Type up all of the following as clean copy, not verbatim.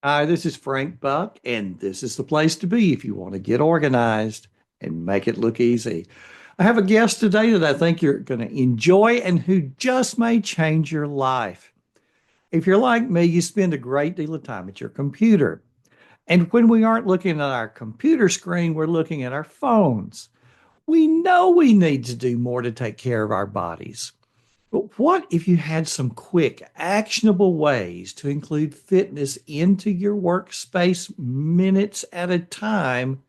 Hi, this is Frank Buck, and this is the place to be if you want to get organized and make it look easy. I have a guest today that I think you're going to enjoy and who just may change your life. If you're like me, you spend a great deal of time at your computer. And when we aren't looking at our computer screen, we're looking at our phones. We know we need to do more to take care of our bodies. But what if you had some quick, actionable ways to include fitness into your workspace minutes at a time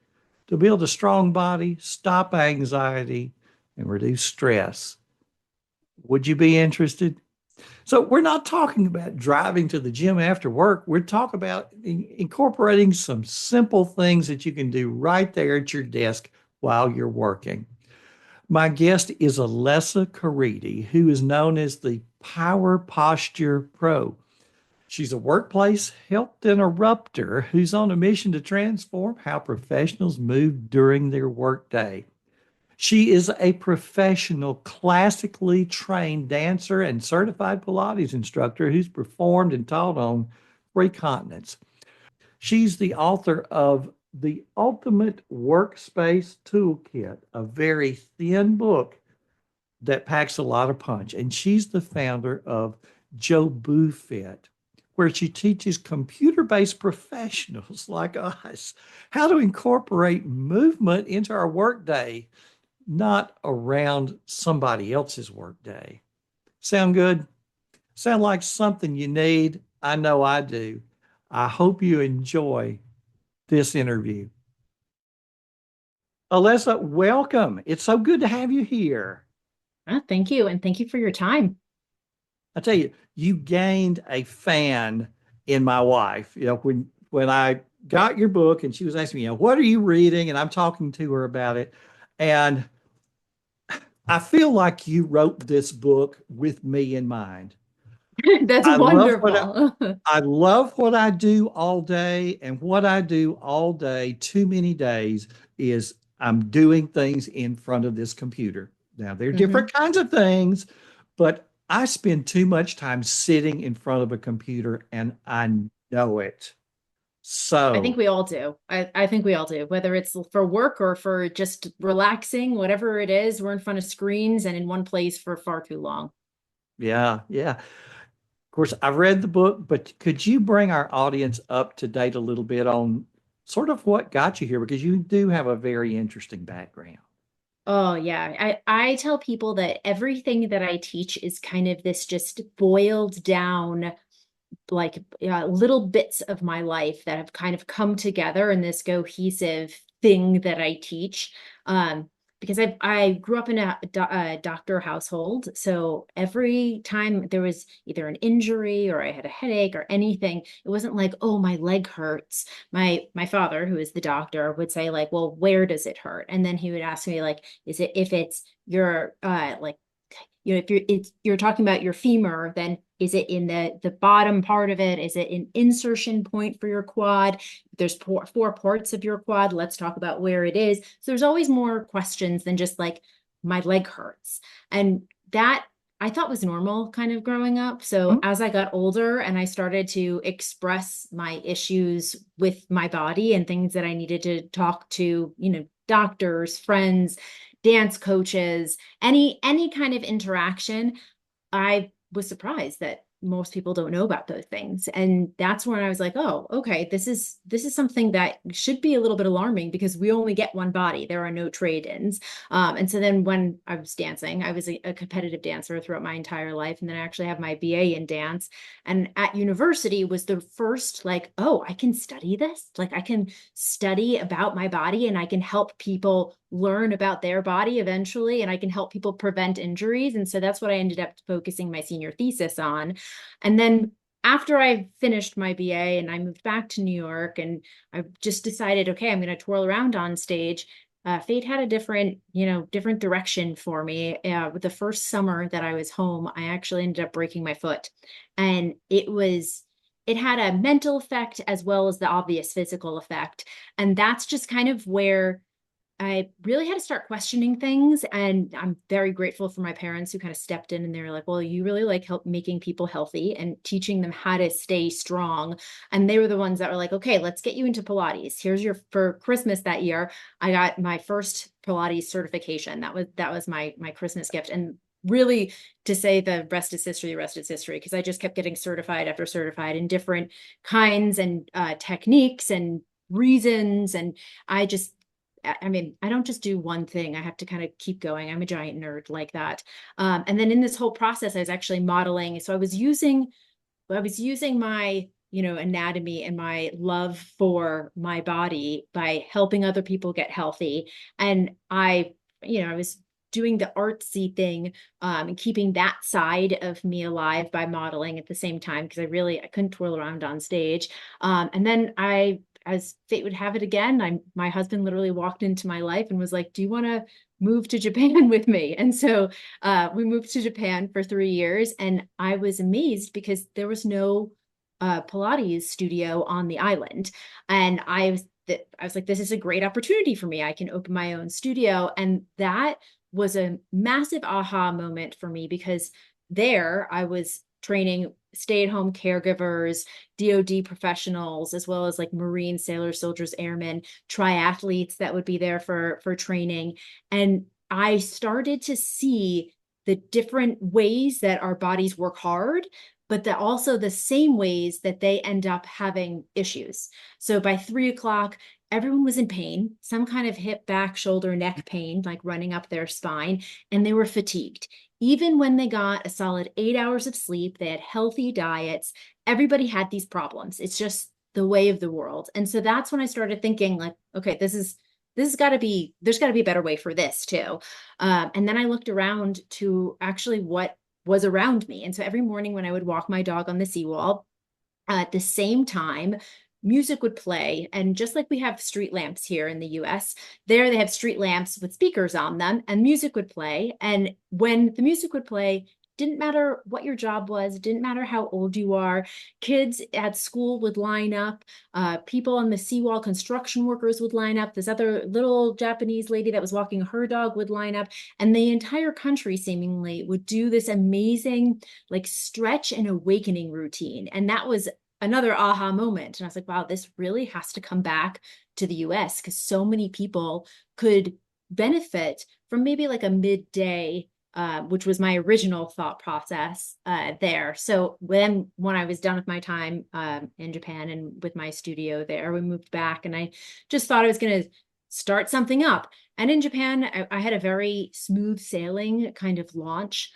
to build a strong body, stop anxiety, and reduce stress? Would you be interested? So, we're not talking about driving to the gym after work. We're talking about incorporating some simple things that you can do right there at your desk while you're working. My guest is Alessa Caridi, who is known as the Power Posture Pro. She's a workplace health interrupter who's on a mission to transform how professionals move during their workday. She is a professional, classically trained dancer and certified Pilates instructor who's performed and taught on three continents. She's the author of The Ultimate Workspace Toolkit, a very thin book that packs a lot of punch. And she's the founder of JōbuFIT, where she teaches computer based professionals like us how to incorporate movement into our workday, not around somebody else's workday. Sound good? Sound like something you need? I know I do. I hope you enjoy this interview. Alessa, welcome. It's so good to have you here. Thank you. And thank you for your time. I tell you, you gained a fan in my wife. When I got your book and she was asking me, what are you reading? And I'm talking to her about it. And I feel like you wrote this book with me in mind. That's I love what I, wonderful. I love what I do all day, and what I do all day, too many days, is I'm doing things in front of this computer. Now, there are hmm different kinds of things, but I spend too much time sitting in front of a computer and I know it. I think So, we all do. I think we all do, whether it's for work or for just relaxing, whatever it is, we're in front of screens and in one place for far too long. yeah, yeah. Of course, I've read the book, but could you bring our audience up to date a little bit on sort of what got you here? Because you do have a very interesting background. Oh yeah. I tell people that everything that I teach is kind of this just boiled down like little bits of my life that have kind of come together in this cohesive thing that I teach. Because I grew up in a doctor household, so every time there was either an injury or I had a headache or anything, it wasn't like, oh, my leg hurts. My father, who is the doctor, would say like, well, where does it hurt? And then he would ask me like, is it if it's your like if you're talking about your femur, then is it in the bottom part of it? Is it an insertion point for your quad? There's four parts of your quad. Let's talk about where it is. So there's always more questions than just like my leg hurts. And that I thought was normal kind of growing up. So Hmm? as I got older and I started to express my issues with my body and things that I needed to talk to, doctors, friends, dance coaches, any kind of interaction, I was surprised that most people don't know about those things. And that's when I was like, oh, okay, this is something that should be a little bit alarming because we only get one body. There are no trade-ins. And so then when I was dancing, I was a competitive dancer throughout my entire life. And then I actually have my BA in dance. And at university was the first like, oh, I can study this. Like I can study about my body and I can help people learn about their body eventually and I can help people prevent injuries. And so that's what I ended up focusing my senior thesis on. And then after I finished my BA and I moved back to New York and I just decided, okay, I'm going to twirl around on stage. Fate had a different direction for me. With the first summer that I was home, I actually ended up breaking my foot. And it had a mental effect as well as the obvious physical effect. And that's just kind of where I really had to start questioning things. And I'm very grateful for my parents who kind of stepped in and they were like, well, you really like help making people healthy and teaching them how to stay strong. And they were the ones that were like, okay, let's get you into Pilates. Here's your, for Christmas that year, I got my first Pilates certification. That was my Christmas gift. And really, to say the rest is history, the rest is history, because I just kept getting certified after certified in different kinds and techniques and reasons. And I mean, I don't just do one thing. I have to kind of keep going. I'm a giant nerd like that. And then in this whole process, I was actually modeling. So I was using my, anatomy and my love for my body by helping other people get healthy. And I was doing the artsy thing, and keeping that side of me alive by modeling at the same time, because I couldn't twirl around on stage. And then as fate would have it again, my husband literally walked into my life and was like, do you want to move to Japan with me? And so we moved to Japan for 3 years, and I was amazed because there was no Pilates studio on the island. And I was like, this is a great opportunity for me. I can open my own studio. And that was a massive aha moment for me, because there I was training stay-at-home caregivers, DoD professionals, as well as like Marine sailors, soldiers, airmen, triathletes that would be there for training. And I started to see the different ways that our bodies work hard, but that also the same ways that they end up having issues. So by 3 o'clock, everyone was in pain, some kind of hip, back, shoulder, neck pain, like running up their spine, and they were fatigued. Even when they got a solid 8 hours of sleep, they had healthy diets, everybody had these problems. It's just the way of the world. And so that's when I started thinking like, okay, this has got to be, there's got to be a better way for this too. And then I looked around to actually what was around me. And so every morning when I would walk my dog on the seawall, at the same time, music would play. And just like we have street lamps here in the US, there they have street lamps with speakers on them, and music would play. And when the music would play, didn't matter what your job was, didn't matter how old you are, kids at school would line up, people on the seawall, construction workers would line up, this other little Japanese lady that was walking her dog would line up, and the entire country seemingly would do this amazing like stretch and awakening routine. And that was another aha moment. And I was like, wow, this really has to come back to the US, because so many people could benefit from maybe like a midday, which was my original thought process there. So when I was done with my time in Japan and with my studio there, we moved back, and I just thought I was going to start something up. And in Japan, I had a very smooth sailing kind of launch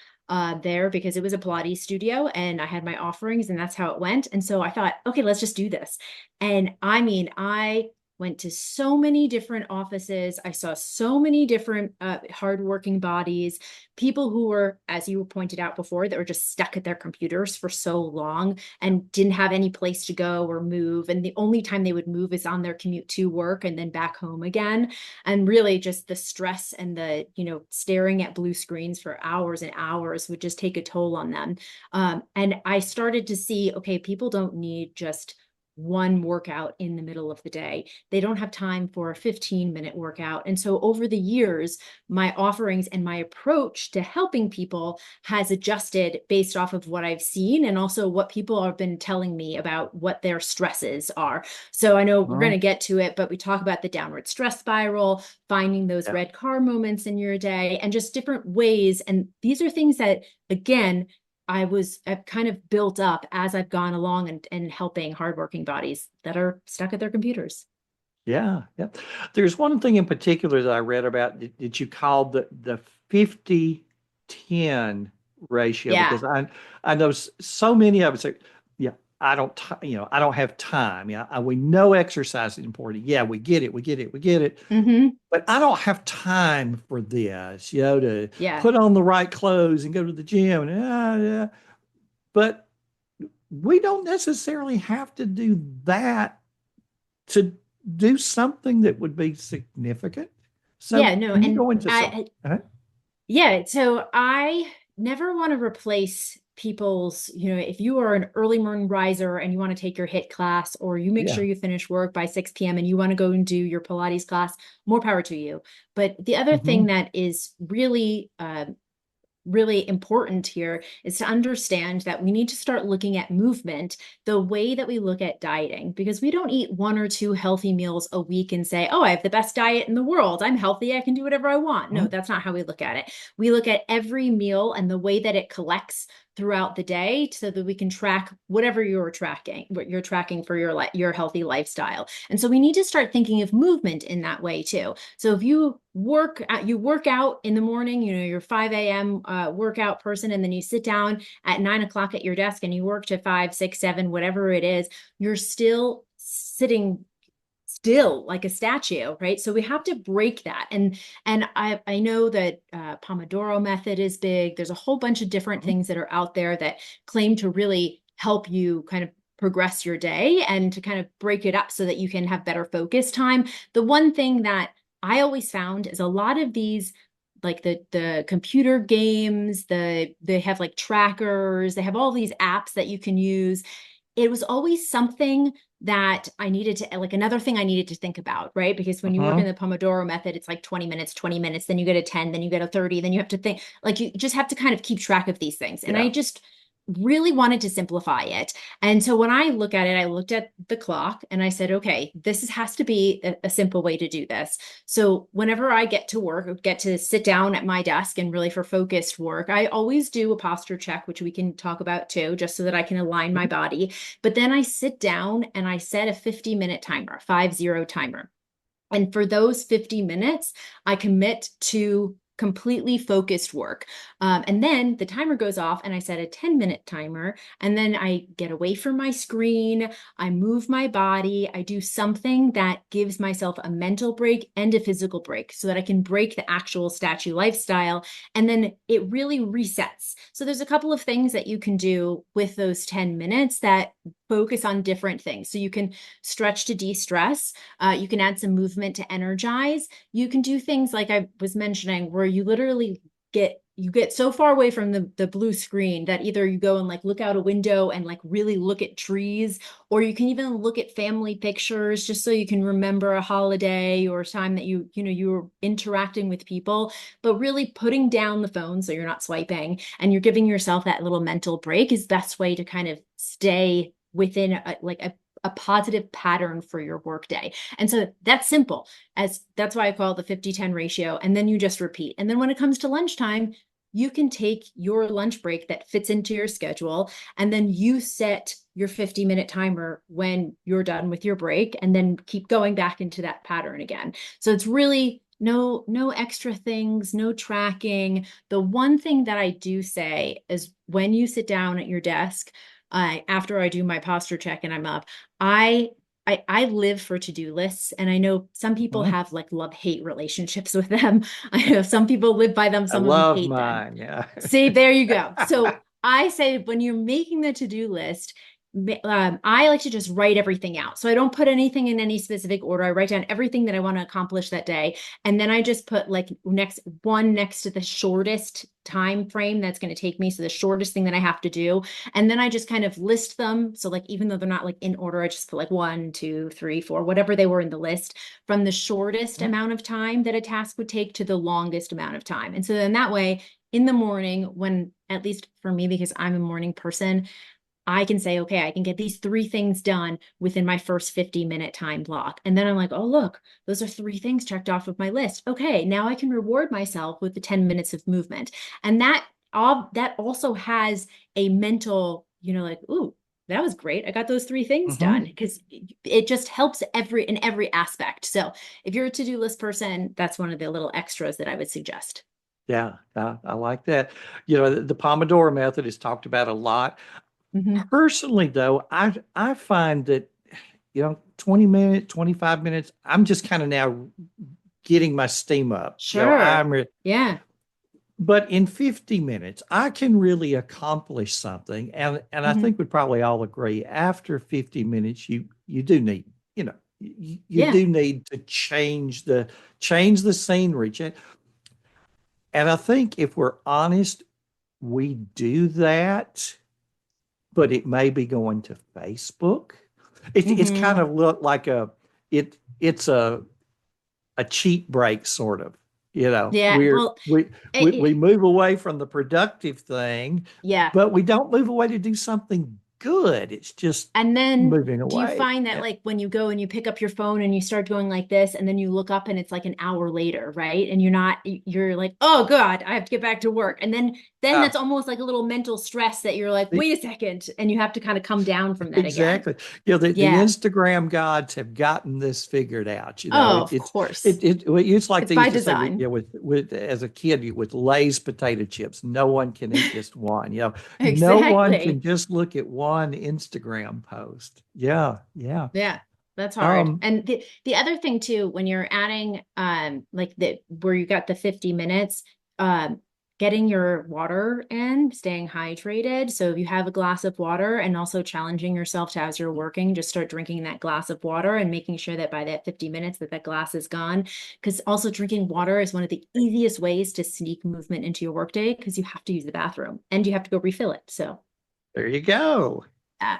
there, because it was a Pilates studio and I had my offerings, and that's how it went. And so I thought, okay, let's just do this. And I mean, I went to so many different offices. I saw so many different hardworking bodies, people who were, as you pointed out before, that were just stuck at their computers for so long and didn't have any place to go or move. And the only time they would move is on their commute to work and then back home again. And really just the stress and the, staring at blue screens for hours and hours would just take a toll on them. And I started to see, okay, people don't need just one workout in the middle of the day. They don't have time for a 15-minute workout. And so over the years, my offerings and my approach to helping people has adjusted based off of what I've seen, and also what people have been telling me about what their stresses are. So I know we're going to get to it, but we talk about the downward stress spiral, finding those red car moments in your day, and just different ways. And these are things that, again, I've kind of built up as I've gone along and helping hardworking bodies that are stuck at their computers. Yeah, yeah. There's one thing in particular that I read about that you called the 50-10 ratio, Yeah. because I know so many of us say, yeah, I don't have time. Yeah, we know exercise is important. Yeah, we get it, we get it, we get it. Mm-hmm. But I don't have time for this, to Yeah. put on the right clothes and go to the gym. Yeah. But we don't necessarily have to do that to do something that would be significant. So Yeah, no, can you and go into some? yeah, so I never want to replace people's, if you are an early morning riser and you want to take your HIIT class, or you make sure Yeah. you finish work by 6 p.m. and you want to go and do your Pilates class, more power to you. But the other thing Hmm. that is really important here is to understand that we need to start looking at movement the way that we look at dieting, because we don't eat one or two healthy meals a week and say, oh, I have the best diet in the world, I'm healthy, I can do whatever I want. No, that's not how we look at it. We look at every meal and the way that it collects throughout the day so that we can track whatever what you're tracking for your healthy lifestyle. And so we need to start thinking of movement in that way too. So if you work out in the morning, you're 5 a.m. Workout person, and then you sit down at 9 o'clock at your desk and you work to 5, 6, 7, whatever it is, you're still sitting still like a statue, right? So we have to break that. And I know that Pomodoro method is big. There's a whole bunch of different Hmm. things that are out there that claim to really help you kind of progress your day and to kind of break it up so that you can have better focus time. The one thing that I always found is a lot of these, like the computer games, they have like trackers, they have all these apps that you can use. It was always something that I needed to, like, another thing I needed to think about, right? Because when you work in Hmm. the Pomodoro method, it's like 20 minutes, then you get a 10, then you get a 30, then you have to think, like, you just have to kind of keep track of these things. And Yeah. I just really wanted to simplify it. And so when I look at it, I looked at the clock and I said, okay, has to be a simple way to do this. So whenever I get to work, or get to sit down at my desk and really for focused work, I always do a posture check, which we can talk about too, just so that I can align my body. But then I sit down and I set a 50-minute timer, 50 timer. And for those 50 minutes, I commit to completely focused work. And then the timer goes off and I set a 10-minute timer. And then I get away from my screen. I move my body. I do something that gives myself a mental break and a physical break so that I can break the actual statue lifestyle. And then it really resets. So there's a couple of things that you can do with those 10 minutes that focus on different things. So you can stretch to de-stress. You can add some movement to energize. You can do things like I was mentioning, where you literally get so far away from the blue screen that either you go and like look out a window and like really look at trees, or you can even look at family pictures just so you can remember a holiday or a time that you were interacting with people. But really putting down the phone so you're not swiping and you're giving yourself that little mental break is best way to kind of stay within a positive pattern for your workday. And so that's simple. That's why I call it the 50-10 ratio. And then you just repeat. And then when it comes to lunchtime, you can take your lunch break that fits into your schedule, and then you set your 50-minute timer when you're done with your break, and then keep going back into that pattern again. So it's really no extra things, no tracking. The one thing that I do say is when you sit down at your desk, after I do my posture check and I'm up, I I live for to-do lists, and I know some people Hmm. have like love-hate relationships with them. I know some people live by them, I some of them love hate them. mine. Yeah. See, there you go. So I say when you're making the to-do list, I like to just write everything out. So I don't put anything in any specific order. I write down everything that I want to accomplish that day. And then I just put like next to the shortest time frame that's going to take me. So the shortest thing that I have to do. And then I just kind of list them. So like, even though they're not like in order, I just put like 1, 2, 3, 4, whatever they were in the list, from the shortest amount of time that a task would take to the longest amount of time. And so then that way, in the morning, when, at least for me, because I'm a morning person, I can say, okay, I can get these 3 things done within my first 50-minute time block. And then I'm like, oh, look, those are 3 things checked off of my list. Okay, now I can reward myself with the 10 minutes of movement. And that also has a mental, like, ooh, that was great. I got those 3 things done, Hmm. because it just helps in every aspect. So if you're a to-do list person, that's one of the little extras that I would suggest. Yeah, I like that. The Pomodoro method is talked about a lot. Mhm. Personally, though, I find that 20 minutes, 25 minutes, I'm just kind of now getting my steam up. Sure. Yeah. But in 50 minutes, I can really accomplish something. And I Mhm. think we'd probably all agree after 50 minutes, you do need, you Yeah. do need to change the scenery. And I think if we're honest, we do that, but it may be going to Facebook. It's kind Hmm. of look like it's a cheap break sort of. You know, Yeah. Well, we move away from the productive thing, yeah. but we don't move away to do something good. It's just And then moving do you away. find that Yeah. like when you go and you pick up your phone and you start going like this, and then you look up and it's like an hour later, right? And you're like, oh God, I have to get back to work. And then Uh, that's almost like a little mental stress that you're like, e- wait a second, and you have to kind of come down from that again. exactly. You know, the Yeah. Instagram gods have gotten this figured out. You know, Oh, of course. it's like It's they by used to say with, design. you know, with as a kid with Lay's potato chips, no one can eat just one. You know, no one can Exactly. just look at one Instagram post. Yeah, yeah. Yeah, that's hard. Um, And the other thing too, when you're adding like the where you got the 50 minutes, um getting your water in, staying hydrated. So if you have a glass of water and also challenging yourself to as you're working, just start drinking that glass of water and making sure that by that 50 minutes that glass is gone. Because also drinking water is one of the easiest ways to sneak movement into your workday because you have to use the bathroom and you have to go refill it. So there you go. uh,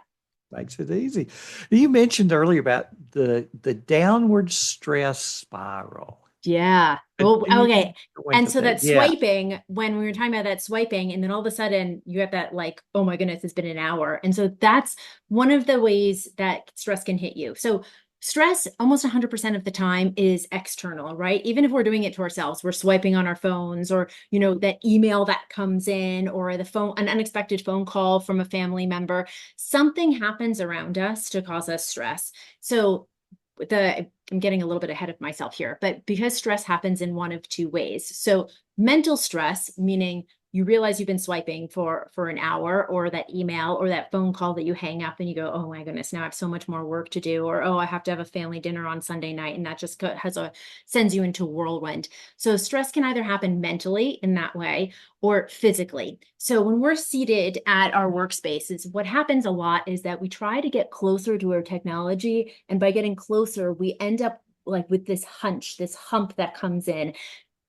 Makes it easy. You mentioned earlier about the downward stress spiral. yeah. Do Oh, you okay. go And into so that? that Yeah. swiping, when we were talking about that swiping, and then all of a sudden you have that like, oh my goodness, it's been an hour. And so that's one of the ways that stress can hit you. So stress almost 100% of the time is external, right? Even if we're doing it to ourselves, we're swiping on our phones or, that email that comes in or an unexpected phone call from a family member, something happens around us to cause us stress. So I'm getting a little bit ahead of myself here, but because stress happens in one of two ways. So mental stress, meaning you realize you've been swiping for an hour, or that email or that phone call that you hang up and you go, oh my goodness, now I have so much more work to do, or oh, I have to have a family dinner on Sunday night, and that just sends you into whirlwind. So stress can either happen mentally in that way or physically. So when we're seated at our workspaces, what happens a lot is that we try to get closer to our technology. And by getting closer, we end up like with this hunch, this hump that comes in,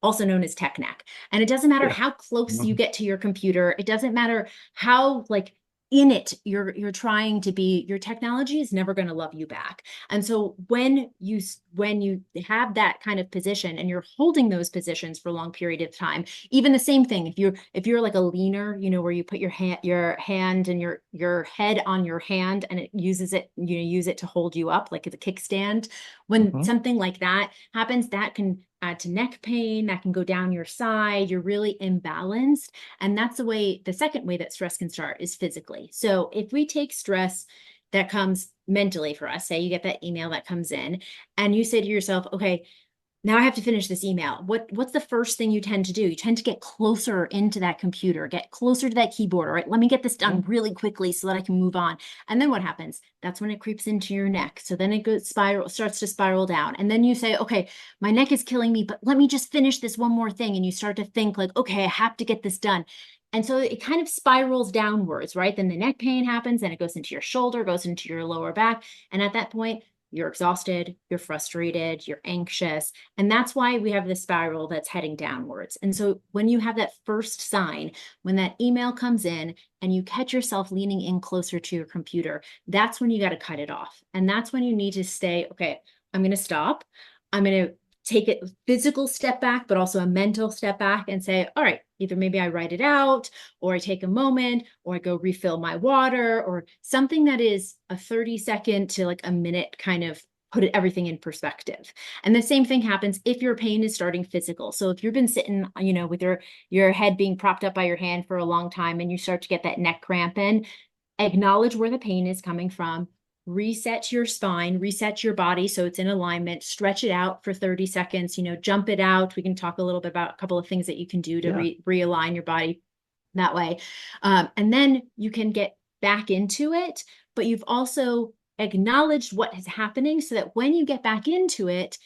also known as tech neck. And it doesn't matter Yeah. how close you Mhm. get to your computer. It doesn't matter how like in it you're trying to be, your technology is never going to love you back. And so when you have that kind of position and you're holding those positions for a long period of time, even the same thing, if you're like a leaner, where you put your hand and your head on your hand and it uses it, use it to hold you up like it's a kickstand. When Mhm. something like that happens, that can add to neck pain, that can go down your side, you're really imbalanced. And that's the second way that stress can start is physically. So if we take stress that comes mentally for us, say you get that email that comes in and you say to yourself, okay, now I have to finish this email. What's the first thing you tend to do? You tend to get closer into that computer, get closer to that keyboard. All right, let me get this done Mhm. really quickly so that I can move on. And then what happens? That's when it creeps into your neck. So then it starts to spiral down. And then you say, okay, my neck is killing me, but let me just finish this one more thing. And you start to think like, okay, I have to get this done. And so it kind of spirals downwards, right? Then the neck pain happens, and it goes into your shoulder, goes into your lower back. And at that point, you're exhausted, you're frustrated, you're anxious. And that's why we have this spiral that's heading downwards. And so when you have that first sign, when that email comes in and you catch yourself leaning in closer to your computer, that's when you got to cut it off. And that's when you need to say, okay, I'm going to stop. I'm going to take a physical step back, but also a mental step back and say, all right, either maybe I write it out, or I take a moment, or I go refill my water, or something that is a 30-second to like a minute kind of put everything in perspective. And the same thing happens if your pain is starting physical. So if you've been sitting, with your head being propped up by your hand for a long time and you start to get that neck cramp in, acknowledge where the pain is coming from, reset your spine, reset your body so it's in alignment, stretch it out for 30 seconds, jump it out. We can talk a little bit about a couple of things that you can do to Yeah. realign your body that way. And then you can get back into it, but you've also acknowledged what is happening so that when you get back into it,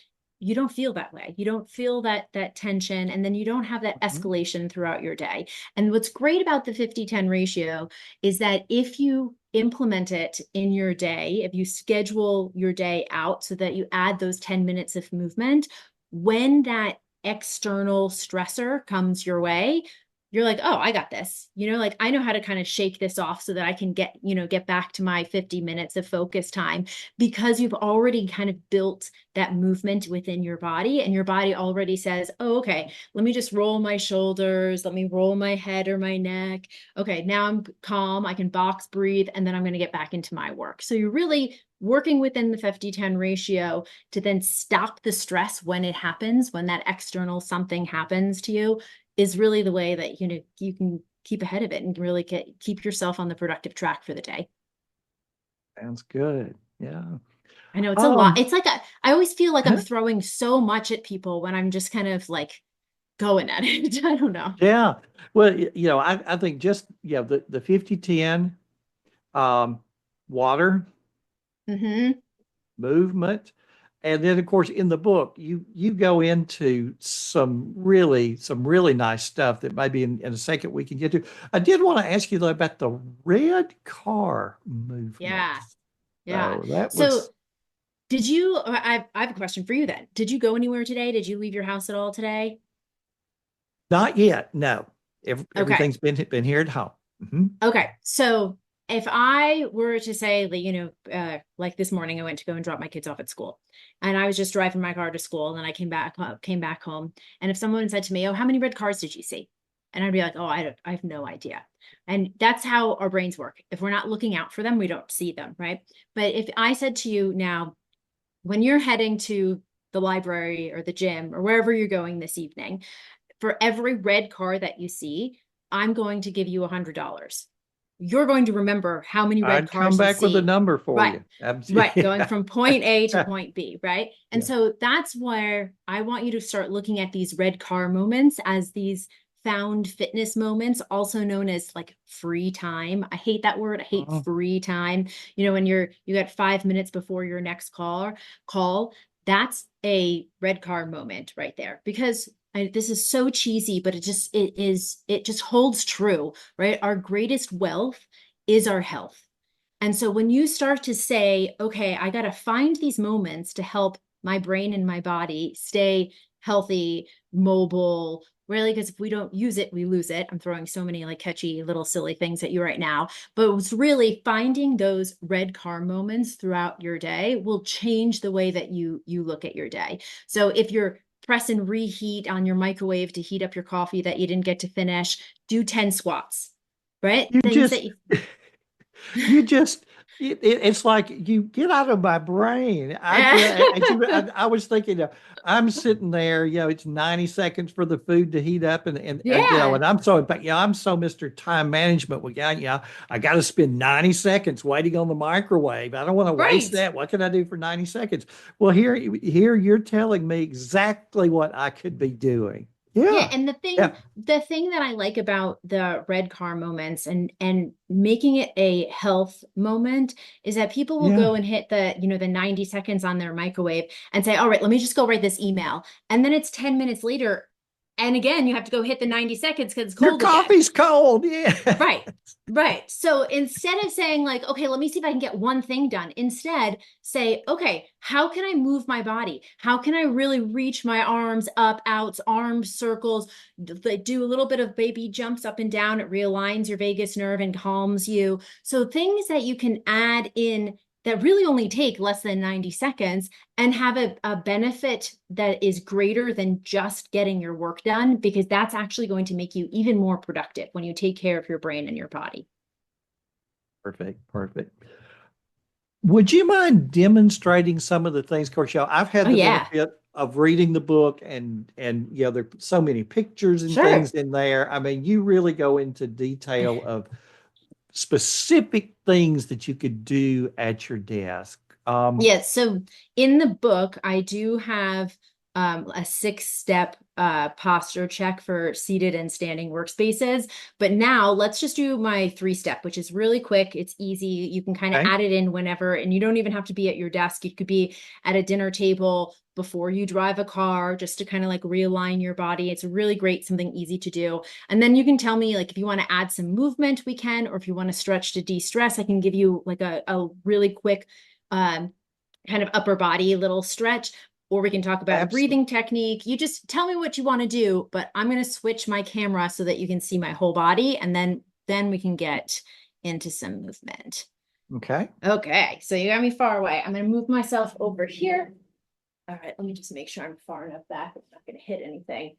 you don't feel that way. You don't feel that tension, and then you don't have that Mhm. escalation throughout your day. And what's great about the 50-10 ratio is that if you implement it in your day, if you schedule your day out so that you add those 10 minutes of movement, when that external stressor comes your way, you're like, oh, I got this. Like I know how to kind of shake this off so that I can get back to my 50 minutes of focus time, because you've already kind of built that movement within your body, and your body already says, oh, okay, let me just roll my shoulders. Let me roll my head or my neck. Okay, now I'm calm. I can box breathe, and then I'm going to get back into my work. So you're really working within the 50-10 ratio to then stop the stress when it happens, when that external something happens to you, is really the way that you can keep ahead of it and really keep yourself on the productive track for the day. Sounds good. Yeah. I know it's a lot. Um, It's like I always feel like I'm throwing so much at people when I'm just kind of like going at it. I don't know. yeah. Well, I think just, the 50-10, um, water, Hmm. movement. And then of course in the book you go into some really nice stuff that maybe in a second we can get to. I did want to ask you though about the red car movement. Yeah. Yeah. So that So was I have a question for you then. Did you go anywhere today? Did you leave your house at all today? not yet. No. Okay. Everything's been here at home. Mhm. Okay. So if I were to say that, like this morning, I went to go and drop my kids off at school, and I was just driving my car to school, and then I came back home. And if someone said to me, oh, how many red cars did you see? And I'd be like, oh, I have no idea. And that's how our brains work. If we're not looking out for them, we don't see them. Right. But if I said to you now, when you're heading to the library or the gym or wherever you're going this evening, for every red car that you see, I'm going to give you $100. You're going to remember how many red I'd come cars you back with a see. number for Right. you. Right. Absolutely. Going from point A to point B. Right. And Yeah. so that's where I want you to start looking at these red car moments as these found fitness moments, also known as like free time. I hate that word. I hate Uh, free time. When you got 5 minutes before your next call, that's a red car moment right there. Because this is so cheesy, but it just holds true, right? Our greatest wealth is our health. And so when you start to say, okay, I got to find these moments to help my brain and my body stay healthy, mobile, really, because if we don't use it, we lose it. I'm throwing so many like catchy little silly things at you right now, but it's really finding those red car moments throughout your day will change the way that you look at your day. So if you're press and reheat on your microwave to heat up your coffee that you didn't get to finish, do 10 squats, right? you Things that just you You just, it's like you get out of my brain. I was thinking, I'm sitting there, it's 90 seconds for the food to heat up, Yeah, and I'm so Mr. Time Management. I got to spend 90 seconds waiting on the microwave. I don't want to waste right. that. What can I do for 90 seconds? Well, here you're telling me exactly what I could be doing. Yeah, Yeah. and Yeah. the thing that I like about the red car moments and making it a health moment is that people will Yeah. go and hit the 90 seconds on their microwave and say, all right, let me just go write this email. And then it's 10 minutes later. And again, you have to go hit the 90 seconds because it's Your cold again. coffee's cold. Yeah. Right. Right. So instead of saying like, okay, let me see if I can get one thing done, instead say, okay, how can I move my body? How can I really reach my arms up, out, arm circles, do a little bit of baby jumps up and down. It realigns your vagus nerve and calms you. So things that you can add in that really only take less than 90 seconds and have a benefit that is greater than just getting your work done, because that's actually going to make you even more productive when you take care of your brain and your body. Perfect. Perfect. Would you mind demonstrating some of the things? Of course, I've Oh, had the yeah, benefit of reading the book, and there's so many pictures and things sure. in there. I mean, you really go into detail of specific things that you could do at your desk. Yes. So in the book, I do have a 6-step posture check for seated and standing workspaces. But now let's just do my 3-step, which is really quick. It's easy. You can kind of Okay. add it in whenever, and you don't even have to be at your desk. You could be at a dinner table before you drive a car, just to kind of like realign your body. It's really great, something easy to do. And then you can tell me like if you want to add some movement, we can, or if you want to stretch to de-stress, I can give you like a really quick um, kind of upper body little stretch. or we can talk about a Absolutely. breathing technique. You just tell me what you want to do, but I'm going to switch my camera so that you can see my whole body, and then we can get into some movement. Okay. Okay, so you got me far away. I'm going to move myself over here. All right, let me just make sure I'm far enough back. I'm not going to hit anything.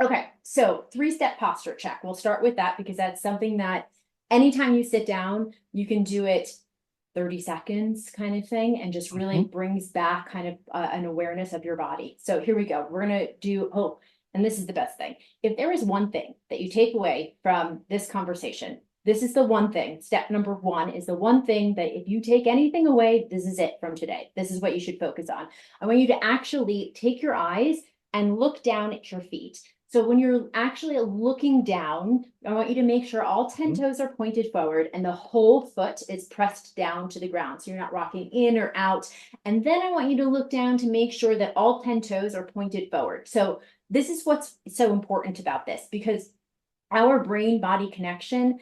Okay, so 3-step posture check. We'll start with that because that's something that anytime you sit down, you can do it 30 seconds kind of thing, and just really brings back kind of an awareness of your body. So here we go. We're going to do, oh, and this is the best thing. If there is one thing that you take away from this conversation, this is the one thing. Step number 1 is the one thing that if you take anything away, this is it from today. This is what you should focus on. I want you to actually take your eyes and look down at your feet. So when you're actually looking down, I want you to make sure all 10 toes are pointed forward and the whole foot is pressed down to the ground. So you're not rocking in or out. And then I want you to look down to make sure that all 10 toes are pointed forward. So this is what's so important about this, because our brain-body connection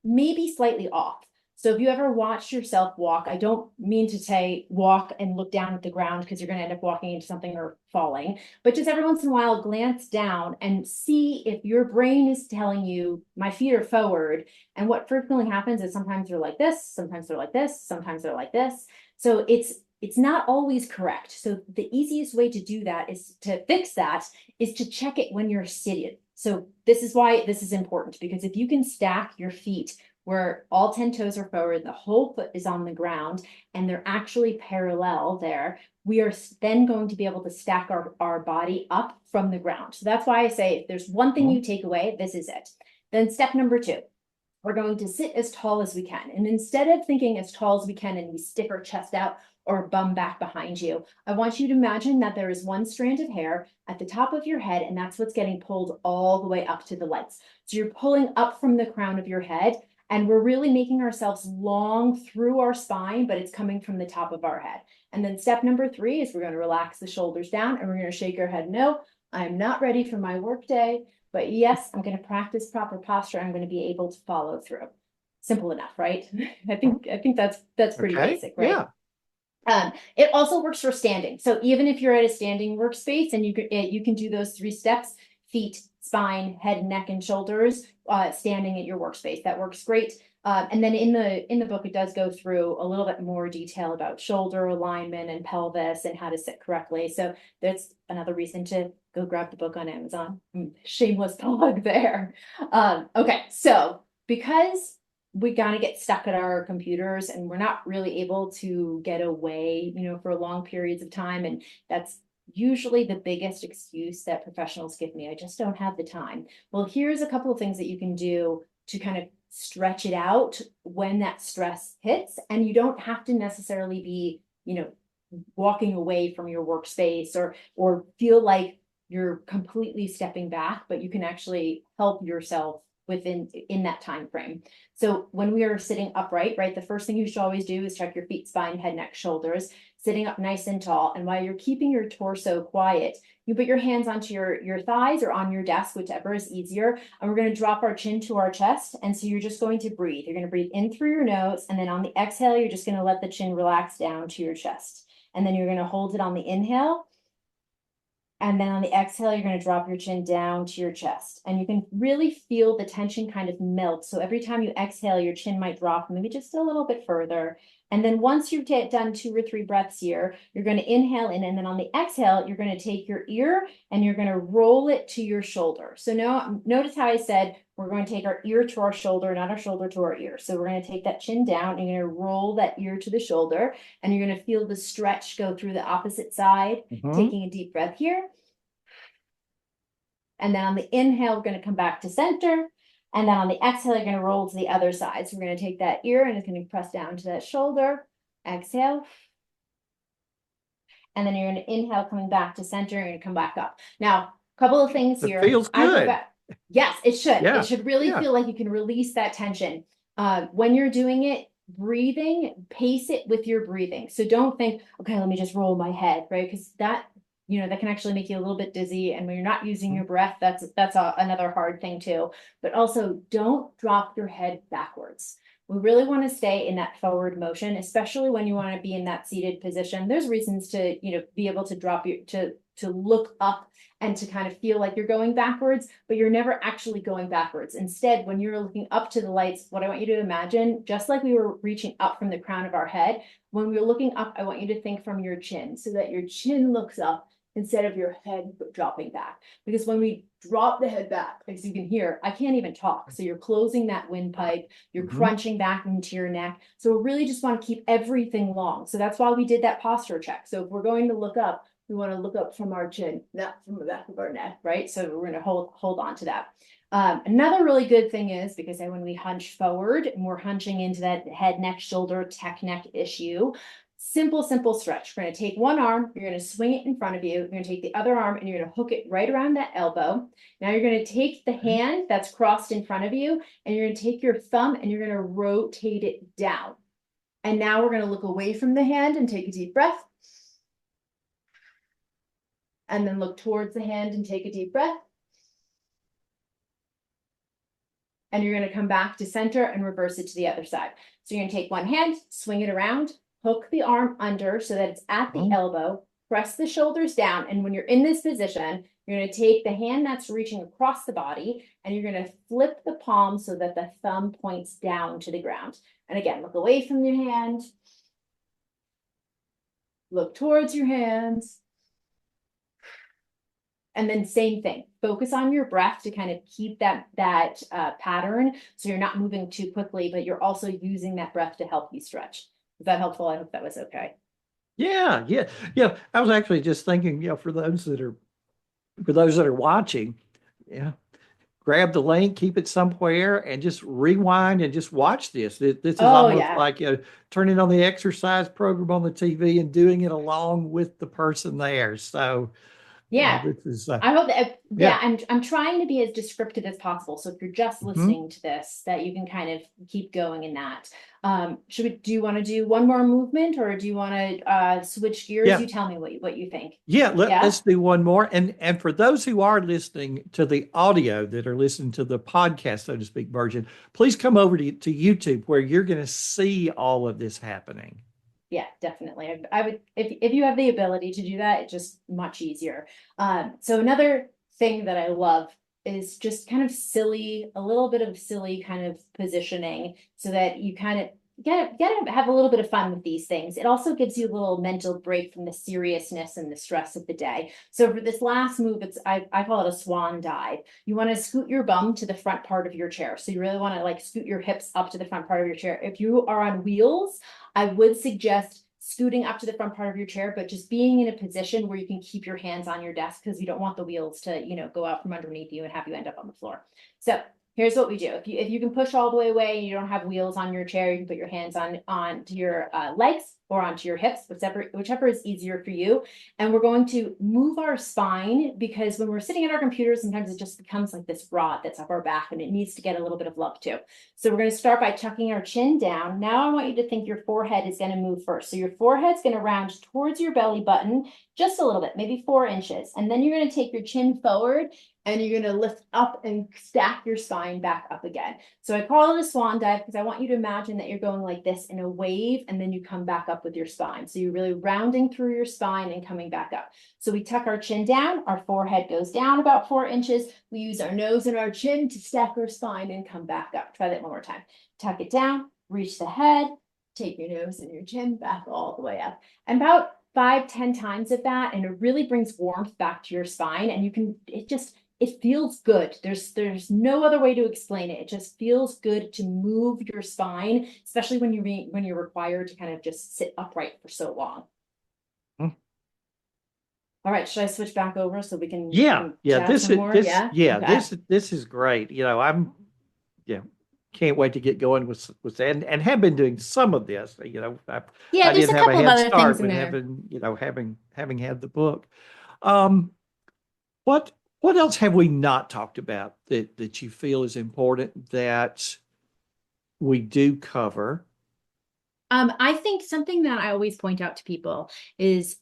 may be slightly off. So if you ever watched yourself walk, I don't mean to say walk and look down at the ground because you're going to end up walking into something or falling, but just every once in a while, glance down and see if your brain is telling you my feet are forward. And what frequently happens is sometimes they're like this, sometimes they're like this, sometimes they're like this. So it's not always correct. So the easiest way to do that is to fix that is to check it when you're seated. So this is why this is important, because if you can stack your feet where all 10 toes are forward, the whole foot is on the ground, and they're actually parallel there, we are then going to be able to stack our body up from the ground. So that's why I say if there's one thing you take away, this is it. Then step number 2, we're going to sit as tall as we can. And instead of thinking as tall as we can and we stick our chest out or bum back behind you, I want you to imagine that there is one strand of hair at the top of your head, and that's what's getting pulled all the way up to the legs. So you're pulling up from the crown of your head, and we're really making ourselves long through our spine, but it's coming from the top of our head. And then step number 3 is we're going to relax the shoulders down, and we're going to shake our head. No, I'm not ready for my work day, but yes, I'm going to practice proper posture. I'm going to be able to follow through. Simple enough, right? I think that's pretty basic, right? Yeah. It also works for standing. So even if you're at a standing workspace and you can do those 3 steps, feet, spine, head, neck, and shoulders, standing at your workspace. That works great. And then in the book, it does go through a little bit more detail about shoulder alignment and pelvis and how to sit correctly. So that's another reason to go grab the book on Amazon. Shameless plug there. Okay, so because we gotta get stuck at our computers and we're not really able to get away, for long periods of time, and that's usually the biggest excuse that professionals give me. I just don't have the time. Well, here's a couple of things that you can do to kind of stretch it out when that stress hits, and you don't have to necessarily be, walking away from your workspace or feel like you're completely stepping back, but you can actually help yourself in that time frame. So when we are sitting upright, right, the first thing you should always do is check your feet, spine, head, neck, shoulders, sitting up nice and tall. And while you're keeping your torso quiet, you put your hands onto your thighs or on your desk, whichever is easier. And we're going to drop our chin to our chest. And so you're just going to breathe. You're going to breathe in through your nose. And then on the exhale, you're just going to let the chin relax down to your chest. And then you're going to hold it on the inhale. And then on the exhale, you're going to drop your chin down to your chest. And you can really feel the tension kind of melt. So every time you exhale, your chin might drop maybe just a little bit further. And then once you've done 2 or 3 breaths here, you're going to inhale in. And then on the exhale, you're going to take your ear and you're going to roll it to your shoulder. So now notice how I said we're going to take our ear to our shoulder, not our shoulder to our ear. So we're going to take that chin down and you're going to roll that ear to the shoulder. And you're going to feel the stretch go through the opposite side, taking a deep breath here. And then on the inhale, we're going to come back to center. And then on the exhale, you're going to roll to the other side. So we're going to take that ear and it's going to press down to that shoulder. Exhale. And then you're going to inhale, coming back to center. You're going to come back up. Now, a couple of things here. It feels good. Yes, it should. Yeah. It should really feel like you can release that tension. When you're doing it, breathing, pace it with your breathing. So don't think, okay, let me just roll my head, right? Because that can actually make you a little bit dizzy. And when you're not using your breath, that's another hard thing too. But also don't drop your head backwards. We really want to stay in that forward motion, especially when you want to be in that seated position. There's reasons to, be able to drop your, to look up and to kind of feel like you're going backwards, but you're never actually going backwards. Instead, when you're looking up to the lights, what I want you to imagine, just like we were reaching up from the crown of our head, when we're looking up, I want you to think from your chin so that your chin looks up instead of your head dropping back. Because when we drop the head back, as you can hear, I can't even talk. So you're closing that windpipe, you're crunching back into your neck. So we really just want to keep everything long. So that's why we did that posture check. So if we're going to look up, we want to look up from our chin, not from the back of our neck, right? So we're going to hold on to that. Another really good thing is, because then when we hunch forward and we're hunching into that head, neck, shoulder, tech neck issue, simple stretch. We're going to take one arm, you're going to swing it in front of you. You're going to take the other arm and you're going to hook it right around that elbow. Now you're going to take the hand that's crossed in front of you and you're going to take your thumb and you're going to rotate it down. And now we're going to look away from the hand and take a deep breath. And then look towards the hand and take a deep breath. And you're going to come back to center and reverse it to the other side. So you're going to take one hand, swing it around, hook the arm under so that it's at the elbow, press the shoulders down. And when you're in this position, you're going to take the hand that's reaching across the body and you're going to flip the palm so that the thumb points down to the ground. And again, look away from your hand. Look towards your hands. And then same thing, focus on your breath to kind of keep that pattern. So you're not moving too quickly, but you're also using that breath to help you stretch. Is that helpful? I hope that was okay. Yeah. I was actually just thinking, for those that are watching, grab the link, keep it somewhere, and just rewind and just watch this. This is almost like turning on the exercise program on the TV and doing it along with the person there. So this is I hope that I'm trying to be as descriptive as possible. So if you're just listening to this, that you can kind of keep going in that. Do you want to do one more movement or do you want to switch gears? You tell me what you think. Let's do one more. And for those who are listening to the audio, that are listening to the podcast, so to speak, version, please come over to YouTube where you're going to see all of this happening. Yeah, definitely. I would, if you have the ability to do that, it's just much easier. So another thing that I love is just kind of a little bit of silly kind of positioning so that you kind of get to have a little bit of fun with these things. It also gives you a little mental break from the seriousness and the stress of the day. So for this last move, I call it a swan dive. You want to scoot your bum to the front part of your chair. So you really want to like scoot your hips up to the front part of your chair. If you are on wheels, I would suggest scooting up to the front part of your chair, but just being in a position where you can keep your hands on your desk because you don't want the wheels to, go out from underneath you and have you end up on the floor. So here's what we do. If you can push all the way away and you don't have wheels on your chair, you can put your hands onto your legs or onto your hips, whichever is easier for you. And we're going to move our spine because when we're sitting at our computers, sometimes it just becomes like this rod that's up our back and it needs to get a little bit of love too. So we're going to start by tucking our chin down. Now I want you to think your forehead is going to move first. So your forehead's going to round towards your belly button just a little bit, maybe 4 inches. And then you're going to take your chin forward and you're going to lift up and stack your spine back up again. So I call it a swan dive because I want you to imagine that you're going like this in a wave and then you come back up with your spine. So you're really rounding through your spine and coming back up. So we tuck our chin down, our forehead goes down about 4 inches. We use our nose and our chin to stack our spine and come back up. Try that one more time. Tuck it down, reach the head, take your nose and your chin back all the way up. And about 5-10 times of that, and it really brings warmth back to your spine. And it feels good. There's no other way to explain it. It just feels good to move your spine, especially when you're required to kind of just sit upright for so long. All right, should I switch back over so we can chat some more? This is great. Can't wait to get going with that and have been doing some of this. I there's a couple of other things in there. Having had the book. What else have we not talked about that you feel is important that we do cover? I think something that I always point out to people is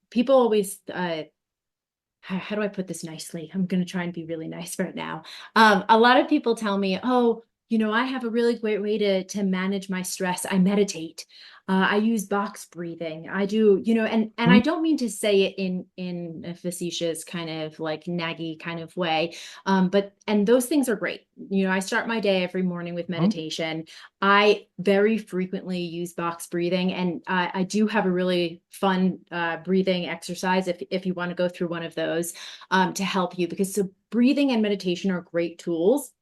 people always how do I put this nicely? I'm going to try and be really nice right now. A lot of people tell me, oh, I have a really great way to manage my stress. I meditate. I use box breathing. I do, and I Mhm. don't mean to say it in a facetious kind of like naggy kind of way. But and those things are great. I start my day every morning with Mhm. meditation. I very frequently use box breathing, and I do have a really fun breathing exercise if you want to go through one of those to help you, because so breathing and meditation are great tools.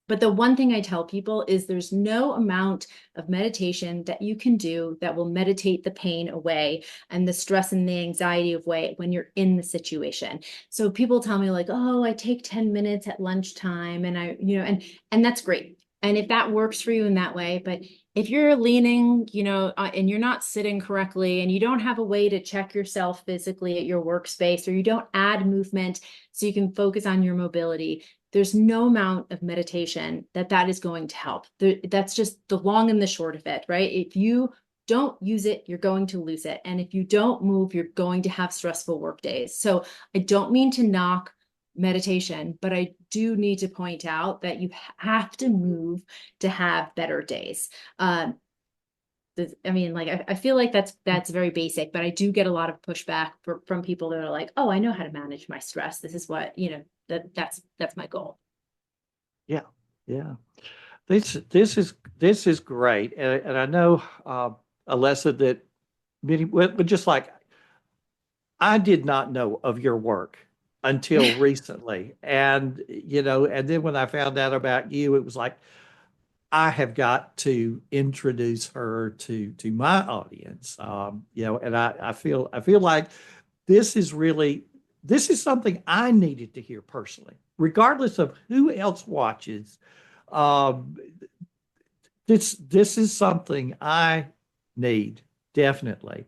But the one thing I tell people is there's no amount of meditation that you can do that will meditate the pain away and the stress and the anxiety away when you're in the situation. So people tell me like, "Oh, I take 10 minutes at lunchtime," and and that's great. And if that works for you in that way, but if you're leaning, and you're not sitting correctly and you don't have a way to check yourself physically at your workspace, or you don't add movement so you can focus on your mobility, there's no amount of meditation that is going to help. That's just the long and the short of it, right? If you don't use it, you're going to lose it. And if you don't move, you're going to have stressful work days. So I don't mean to knock meditation, but I do need to point out that you have to move to have better days. Um, I mean, like I feel like that's very basic, but I do get a lot of pushback from people that are like, "Oh, I know how to manage my stress. This is what, that's my goal." Yeah, yeah. This is great, and I know, Alessa, that many, but just like I did not know of your work until recently, and and then when I found out about you, it was like I have got to introduce her to my audience. And I feel like this is really this is something I needed to hear personally, regardless of who else watches. Um, this is something I need, definitely.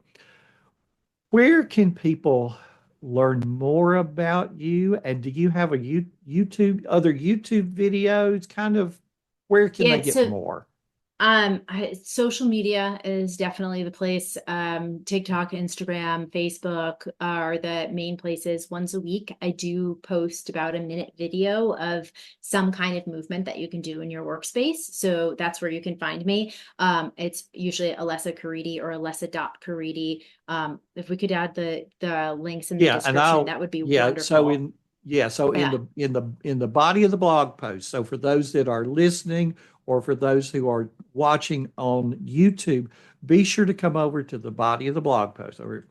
Where can people learn more about you? And do you have other YouTube videos? Kind of, where can they Yeah, get so more? social media is definitely the place. TikTok, Instagram, Facebook are the main places. Once a week, I do post about a minute video of some kind of movement that you can do in your workspace. So that's where you can find me. It's usually Alessa Caridi or Alessa.Caridi. If we could add the links in the Yeah, and description, that would be wonderful. so in Yeah. the body of the blog post. So for those that are listening or for those who are watching on YouTube, be sure to come over to the body of the blog post over at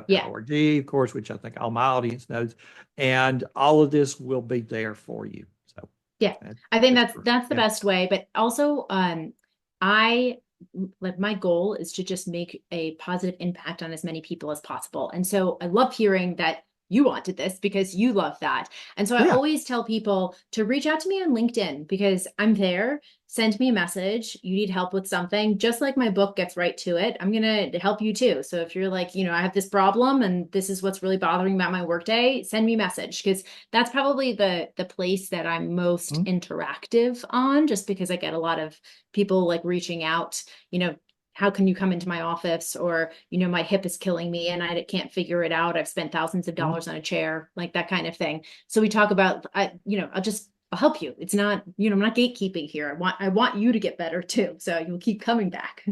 Yeah. frankbuck.org, of course, which I think all my audience knows, and all of this will be there for you. So Yeah, that, I think that's that's great. that's the Yeah. best way. But also, I like my goal is to just make a positive impact on as many people as possible. And so I love hearing that you wanted this because you love that. And so I Yeah. always tell people to reach out to me on LinkedIn because I'm there. Send me a message. You need help with something, just like my book gets right to it. I'm going to help you too. So if you're like, I have this problem and this is what's really bothering me about my workday, send me a message because that's probably the place that I'm most Mhm. interactive on, just because I get a lot of people like reaching out, you know, how can you come into my office? Or, my hip is killing me and I can't figure it out. I've spent thousands of Mhm. dollars on a chair, like that kind of thing. So we talk about, I'll help you. It's not, I'm not gatekeeping here. I want you to get better too. So you'll keep coming back.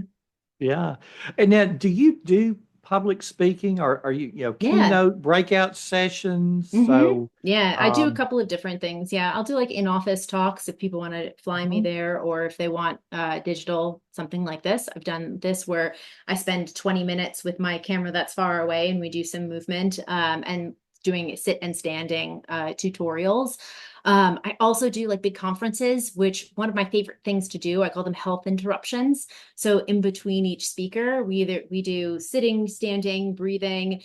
Yeah. And then do you do public speaking, or are you, Yeah. keynote breakout sessions? Mm-hmm. So, Yeah, I do a um, couple of different things. Yeah, I'll do like in-office talks if people want to fly me mhm. there, or if they want digital, something like this. I've done this where I spend 20 minutes with my camera that's far away and we do some movement and doing sit and standing tutorials. I also do like big conferences, which one of my favorite things to do, I call them health interruptions. So in between each speaker, we do sitting, standing, breathing,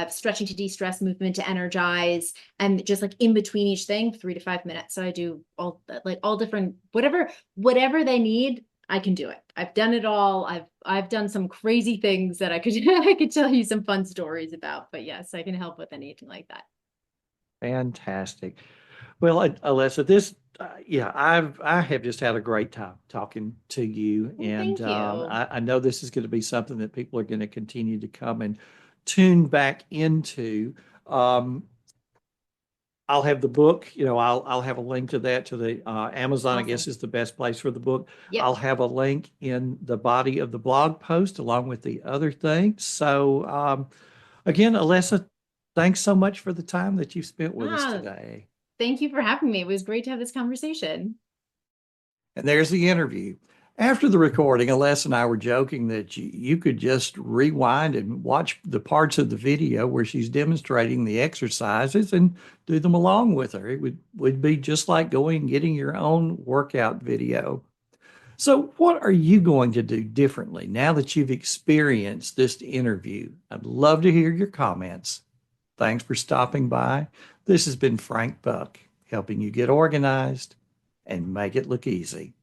stretching to de-stress, movement to energize, and just like in between each thing, 3 to 5 minutes. So I do all different, whatever they need, I can do it. I've done it all. I've done some crazy things that I could I could tell you some fun stories about. But yes, I can help with anything like that. Fantastic. Well, Alessa, I have just had a great time talking to you, Well, and thank you. I know this is going to be something that people are going to continue to come and tune back into. Um, I'll have the book. I'll have a link to that to the Amazon. I guess Awesome. is the best place for the book. Yep. I'll have a link in the body of the blog post along with the other things. So again, Alessa, thanks so much for the time that you've spent with us Ah, today. thank you for having me. It was great to have this conversation. And there's the interview. After the recording, Alessa and I were joking that you could just rewind and watch the parts of the video where she's demonstrating the exercises and do them along with her. It would be just like going and getting your own workout video. So, what are you going to do differently now that you've experienced this interview? I'd love to hear your comments. Thanks for stopping by. This has been Frank Buck, helping you get organized and make it look easy.